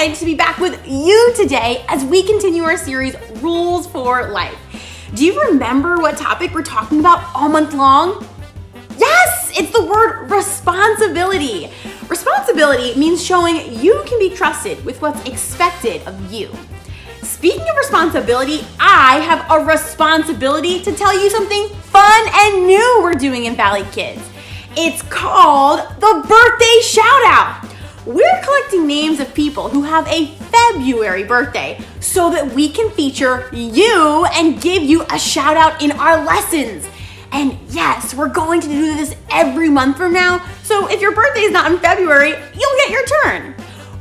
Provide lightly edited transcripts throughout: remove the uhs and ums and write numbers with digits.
excited to be back with you today as we continue our series, Rules for Life. Do you remember what topic we're talking about all month long? Yes, it's the word responsibility. Responsibility means showing you can be trusted with what's expected of you. Speaking of responsibility, I have a responsibility to tell you something fun and new we're doing in Valley Kids. It's called the birthday shout out. We're collecting names of people who have a February birthday so that we can feature you and give you a shout out in our lessons. And yes, we're going to do this every month from now, so if your birthday is not in February, you'll get your turn.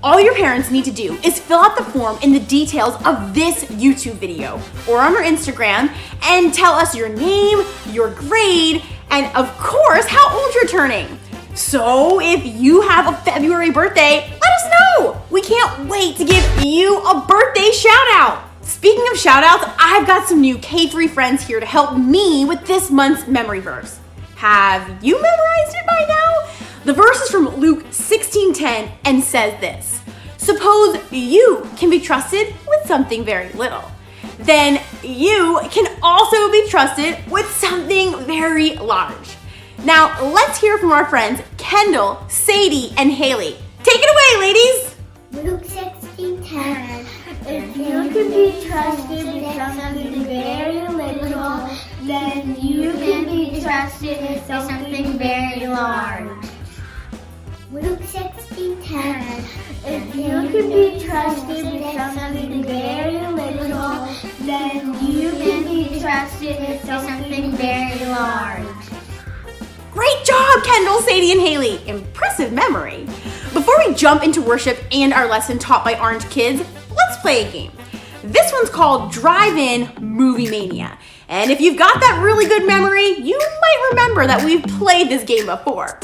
All your parents need to do is fill out the form in the details of this YouTube video or on our Instagram and tell us your name, your grade, and of course, how old you're turning. So if you have a February birthday, let us know. We can't wait to give you a birthday shout out. Speaking of shout outs, I've got some new K3 friends here to help me with this month's memory verse. Have you memorized it by now? The verse is from Luke 16:10 and says this: suppose you can be trusted with something very little. Then you can also be trusted with something very large. Now, let's hear from our friends Kendall, Sadie, and Haley. Take it away, ladies! Luke 16:10. If you can be trusted with something very little, then you can be trusted with something very large. Luke 16:10. If you can be trusted with something very little, then you can be trusted with something very large. Great job, Kendall, Sadie, and Haley. Impressive memory. Before we jump into worship and our lesson taught by Orange Kids, let's play a game. This one's called Drive-In Movie Mania. And if you've got that really good memory, you might remember that we've played this game before.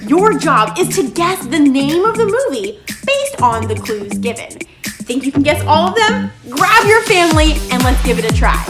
Your job is to guess the name of the movie based on the clues given. Think you can guess all of them? Grab your family and let's give it a try.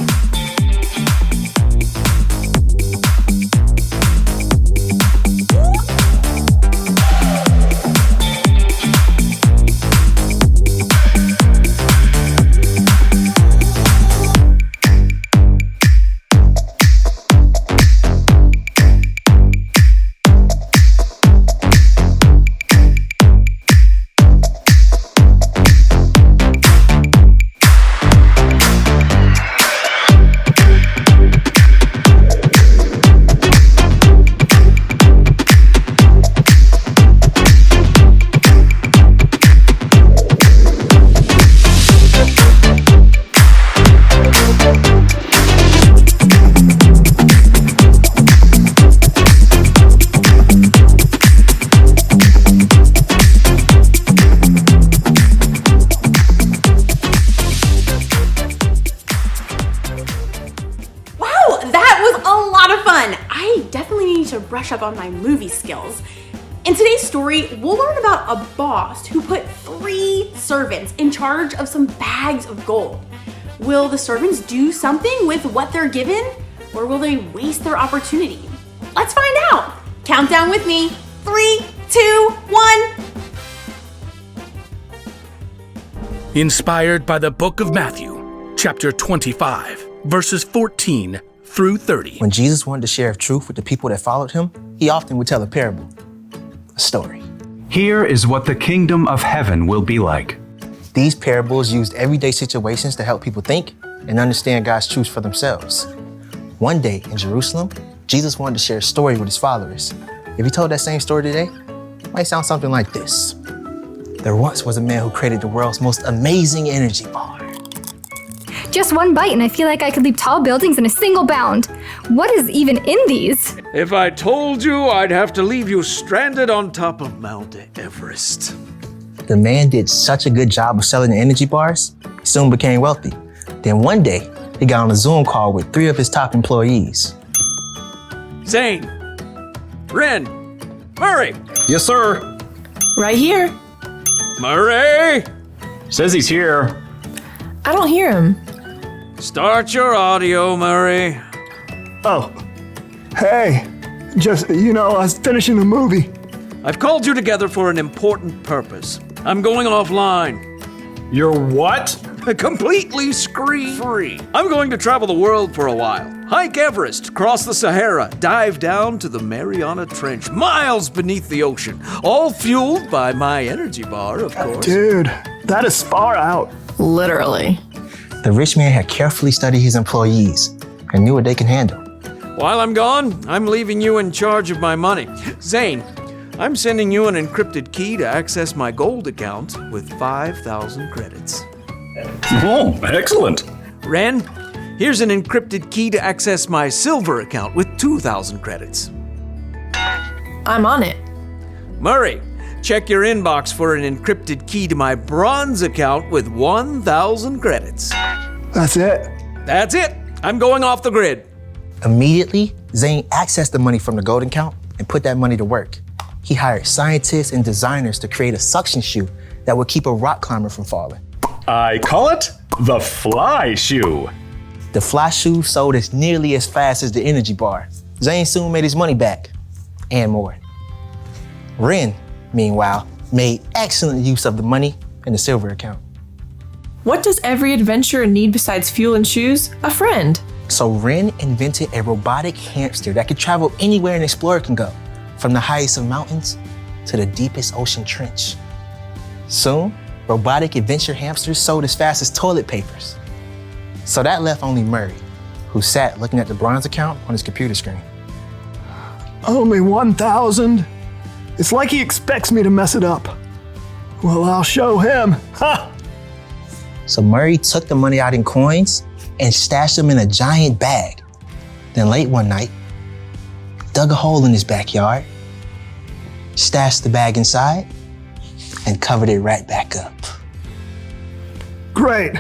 I definitely need to brush up on my movie skills. In today's story, we'll learn about a boss who put 3 servants in charge of some bags of gold. Will the servants do something with what they're given, or will they waste their opportunity? Let's find out. Count down with me. 3, 2, 1. Inspired by the book of Matthew, chapter 25, verses 14 through 30. When Jesus wanted to share truth with the people that followed him, he often would tell a parable, a story. Here is what the kingdom of heaven will be like. These parables used everyday situations to help people think and understand God's truth for themselves. One day in Jerusalem, Jesus wanted to share a story with his followers. If he told that same story today, it might sound something like this. There once was a man who created the world's most amazing energy bar. Just one bite and I feel like I could leap tall buildings in a single bound. What is even in these? If I told you, I'd have to leave you stranded on top of Mount Everest. The man did such a good job of selling the energy bars, he soon became wealthy. Then one day, he got on a Zoom call with 3 of his top employees. Zane, Ren, Murray. Yes, sir. Right here. Murray! Says he's here. I don't hear him. Start your audio, Murray. Oh, hey, I was finishing the movie. I've called you together for an important purpose. I'm going offline. You're what? Completely screen-free. I'm going to travel the world for a while. Hike Everest, cross the Sahara, dive down to the Mariana Trench, miles beneath the ocean, all fueled by my energy bar, of course. Dude, that is far out. Literally. The rich man had carefully studied his employees and knew what they can handle. While I'm gone, I'm leaving you in charge of my money. Zane, I'm sending you an encrypted key to access my gold account with 5,000 credits. Oh, excellent. Ren, here's an encrypted key to access my silver account with 2,000 credits. I'm on it. Murray, check your inbox for an encrypted key to my bronze account with 1,000 credits. That's it. That's it. I'm going off the grid. Immediately, Zane accessed the money from the gold account and put that money to work. He hired scientists and designers to create a suction shoe that would keep a rock climber from falling. I call it the fly shoe. The fly shoe sold as nearly as fast as the energy bar. Zane soon made his money back, and more. Ren, meanwhile, made excellent use of the money in the silver account. What does every adventurer need besides fuel and shoes? A friend. So Ren invented a robotic hamster that could travel anywhere an explorer can go, from the highest of mountains to the deepest ocean trench. Soon, robotic adventure hamsters sold as fast as toilet papers. So that left only Murray, who sat looking at the bronze account on his computer screen. Only 1,000? It's like he expects me to mess it up. Well, I'll show him. Ha! So Murray took the money out in coins and stashed them in a giant bag. Then late one night, dug a hole in his backyard, stashed the bag inside, and covered it right back up. Great.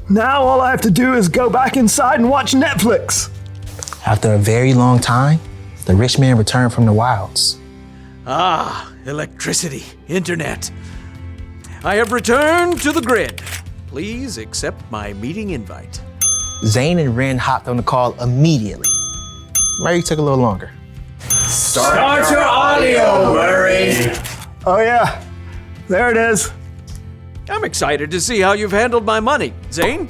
Now all I have to do is go back inside and watch Netflix. After a very long time, the rich man returned from the wilds. Ah, electricity, internet. I have returned to the grid. Please accept my meeting invite. Zane and Ren hopped on the call immediately. Murray took a little longer. Start your audio, Murray. Oh yeah, there it is. I'm excited to see how you've handled my money. Zane?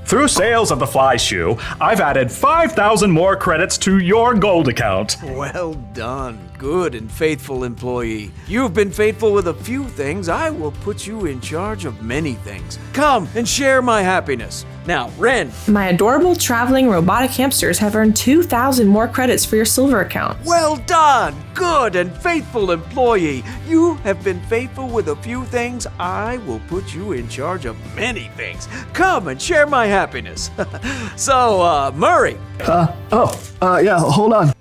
Through sales of the fly shoe, I've added 5,000 more credits to your gold account. Well done, good and faithful employee. You've been faithful with a few things. I will put you in charge of many things. Come and share my happiness. Now, Ren. My adorable traveling robotic hamsters have earned 2,000 more credits for your silver account. Well done, good and faithful employee. You have been faithful with a few things. I will put you in charge of many things. Come and share my happiness. So, Murray. Yeah, hold on.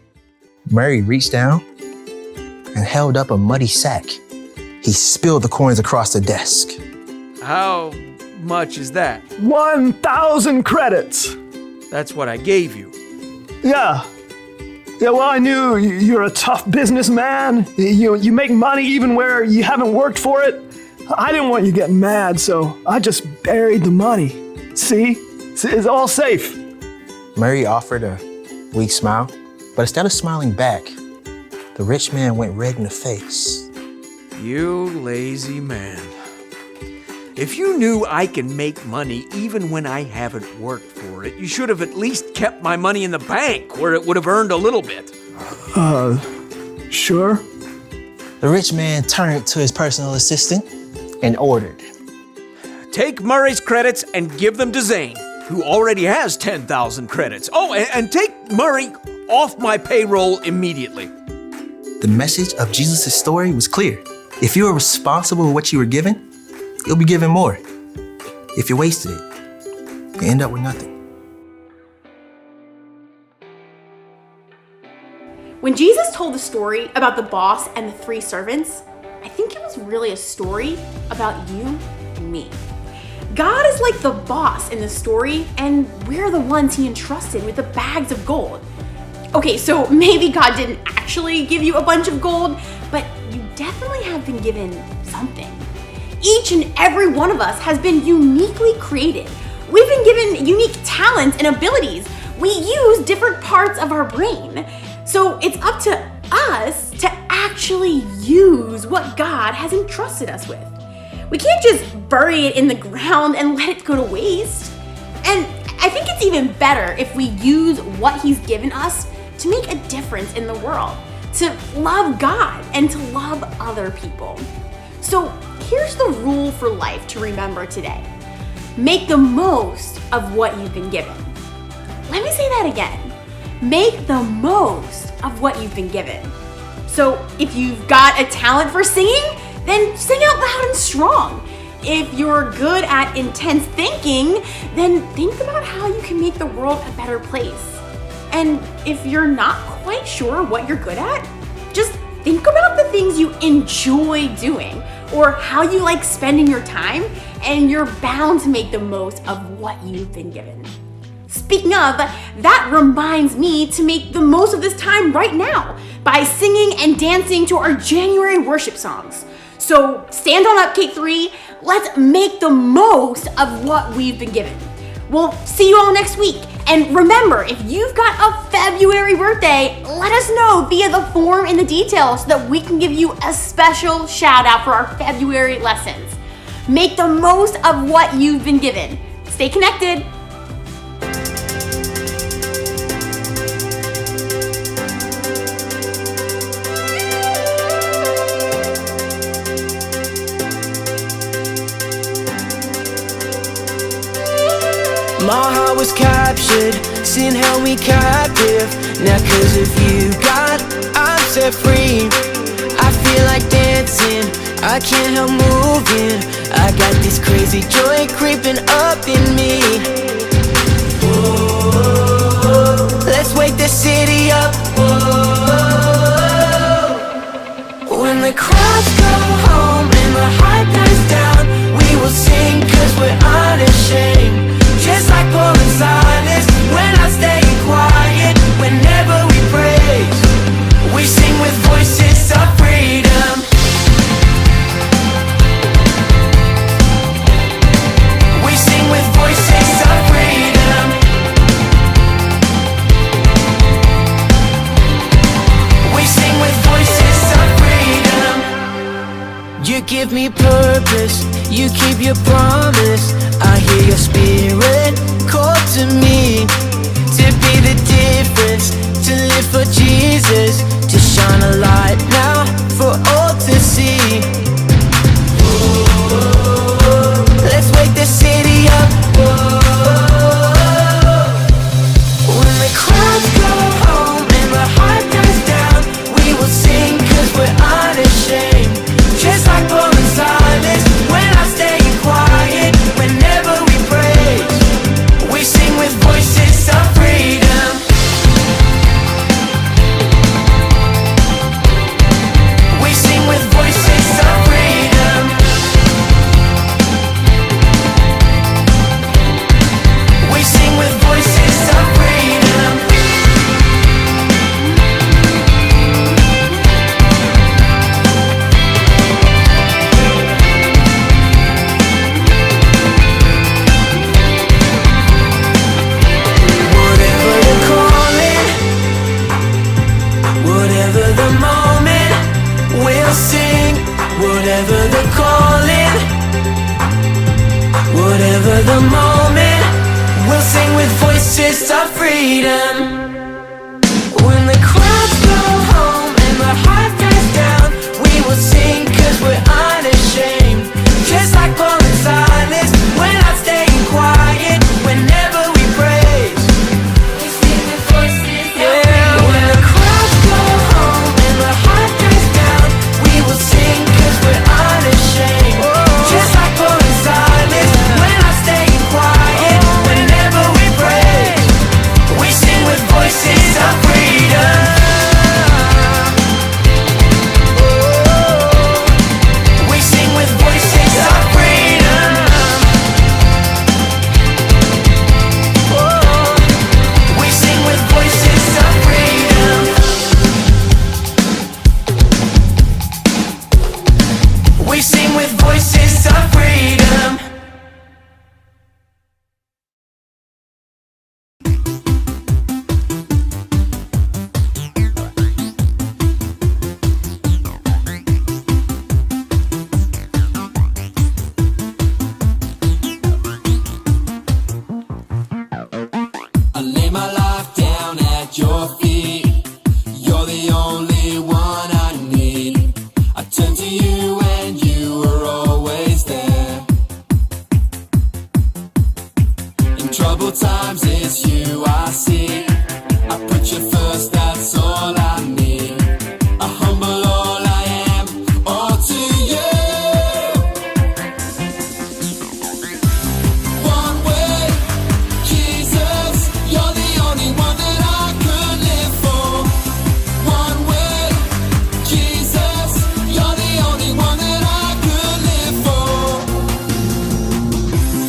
Murray reached down and held up a muddy sack. He spilled the coins across the desk. How much is that? 1,000 credits. That's what I gave you. Yeah. Yeah, well, I knew you're a tough businessman. You make money even where you haven't worked for it. I didn't want you getting mad, so I just buried the money. See? It's all safe. Murray offered a weak smile, but instead of smiling back, the rich man went red in the face. You lazy man. If you knew I can make money even when I haven't worked for it, you should have at least kept my money in the bank where it would have earned a little bit. Sure. The rich man turned to his personal assistant and ordered. Take Murray's credits and give them to Zane, who already has 10,000 credits. Oh, and take Murray off my payroll immediately. The message of Jesus' story was clear. If you are responsible for what you were given, you'll be given more. If you wasted it, you end up with nothing. When Jesus told the story about the boss and the 3 servants, I think it was really a story about you and me. God is like the boss in the story, and we're the ones he entrusted with the bags of gold. Okay, so maybe God didn't actually give you a bunch of gold, but you definitely have been given something. Each and every one of us has been uniquely created. We've been given unique talents and abilities. We use different parts of our brain. So it's up to us to actually use what God has entrusted us with. We can't just bury it in the ground and let it go to waste. And I think it's even better if we use what he's given us to make a difference in the world, to love God and to love other people. So here's the rule for life to remember today. Make the most of what you've been given. Let me say that again. Make the most of what you've been given. So if you've got a talent for singing, then sing out loud and strong. If you're good at intense thinking, then think about how you can make the world a better place. And if you're not quite sure what you're good at, just think about the things you enjoy doing or how you like spending your time, and you're bound to make the most of what you've been given. Speaking of, that reminds me to make the most of this time right now by singing and dancing to our January worship songs. So stand on up, K3. Let's make the most of what we've been given. We'll see you all next week. And remember, if you've got a February birthday, let us know via the form in the details so that we can give you a special shout out for our February lessons. Make the most of what you've been given. Stay connected. My heart was captured, sin held me captive. Now cause of you, God, I'm set free. I feel like dancing, I can't help moving. I got this crazy joy creeping up in me. Whoa, let's wake the city up. Whoa. When the crowds go home and the hype dies down, we will sing cause we're unashamed. Just like Paul and Silas, when I stay quiet, whenever we praise, we sing with voices of freedom. We sing with voices of freedom. We sing with voices of freedom. You give me purpose, you keep your promise. I hear your spirit call to me to be the difference, to live for Jesus, to shine a light now for all to see. Whoa, let's wake the city up. Whoa, when the crowds go home and the hype dies down, we will sing cause we're unashamed. Just like Paul and Silas, when I stay quiet, whenever we praise, we sing with voices of freedom. We sing with voices of freedom. We sing with voices of freedom. Whatever the moment, we'll sing. Whatever the calling, whatever the moment, we'll sing with voices of freedom. When the crowds go home and the hype dies down, we will sing cause we're unashamed. Just like Paul and Silas, when I stay quiet, whenever we praise, we sing with voices of freedom. When the crowds go home and the hype dies down, we will sing cause we're unashamed. Just like Paul and Silas, when I stay quiet, whenever we praise, we sing with troubled times, it's you I see. I put you first, that's all I need. I humble all I am, all to you. One way, Jesus, you're the only one that I could live for. One way, Jesus, you're the only one that I could live for.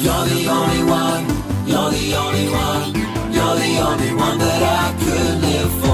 You're the only one, you're the only one, you're the only one that I could live for.